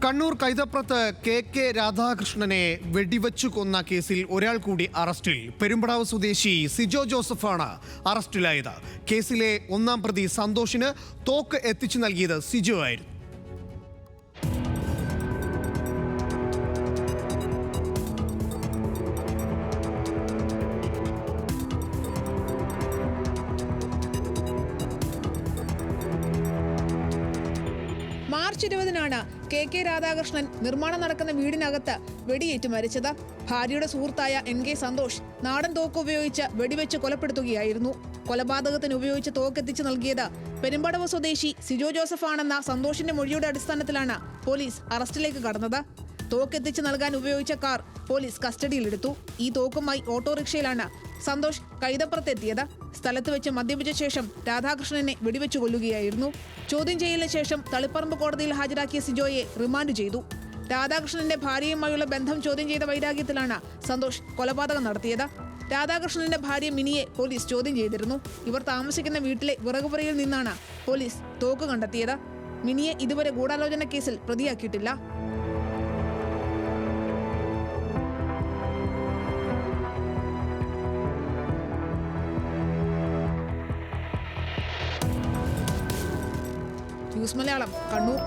Kannur കൈതപ്രത്ത് K രാധാകൃഷ്ണനെ വെടിവെച്ചു കൊന്ന കേസിൽ ഒരാൾ കൂടി അറസ്റ്റിൽ. പെരുമ്പടാവ് സ്വദേശി സിജോ ജോസഫാണ് അറസ്റ്റിലായത്. കേസിലെ ഒന്നാം പ്രതി സന്തോഷിന് തോക്ക് എത്തിച്ചു നൽകിയത് സിജോ ആയിരുന്നു. മാർച്ച് 20-നാണ് കെ രാധാകൃഷ്ണൻ നിർമ്മാണം നടക്കുന്ന വീടിനകത്ത് വെടിയേറ്റ് മരിച്ചത്. ഭാര്യയുടെ സുഹൃത്തായ NK സന്തോഷ് നാടൻ തോക്ക് ഉപയോഗിച്ച് വെടിവെച്ച് കൊലപ്പെടുത്തുകയായിരുന്നു. കൊലപാതകത്തിന് ഉപയോഗിച്ച് തോക്കെത്തിച്ചു നൽകിയത് പെരുമ്പടവ് സ്വദേശി സിജോ ജോസഫാണെന്ന സന്തോഷിന്റെ മൊഴിയുടെ അടിസ്ഥാനത്തിലാണ് പോലീസ് അറസ്റ്റിലേക്ക് കടന്നത്. തോക്കെത്തിച്ചു നൽകാൻ ഉപയോഗിച്ച കാർ പോലീസ് കസ്റ്റഡിയിലെടുത്തു. ഈ തോക്കുമായി ഓട്ടോറിക്ഷയിലാണ് സന്തോഷ് കൈതപ്രത്തെത്തിയത്. സ്ഥലത്ത് വെച്ച് മദ്യപിച്ച ശേഷം രാധാകൃഷ്ണനെ വെടിവെച്ചു കൊല്ലുകയായിരുന്നു. ചോദ്യം ചെയ്യലിന് ശേഷം തളിപ്പറമ്പ് കോടതിയിൽ ഹാജരാക്കിയ സിജോയെ റിമാൻഡ് ചെയ്തു. രാധാകൃഷ്ണന്റെ ഭാര്യയുമായുള്ള ബന്ധം ചോദ്യം ചെയ്ത വൈരാഗ്യത്തിലാണ് സന്തോഷ് കൊലപാതകം നടത്തിയത്. രാധാകൃഷ്ണന്റെ ഭാര്യ മിനിയെ പോലീസ് ചോദ്യം ചെയ്തിരുന്നു. ഇവർ താമസിക്കുന്ന വീട്ടിലെ വിറകുപുരയിൽ നിന്നാണ് പോലീസ് തോക്ക് കണ്ടെത്തിയത്. മിനിയെ ഇതുവരെ ഗൂഢാലോചന കേസിൽ പ്രതിയാക്കിയിട്ടില്ല. ന്യൂസ് മലയാളം, കണ്ണൂർ.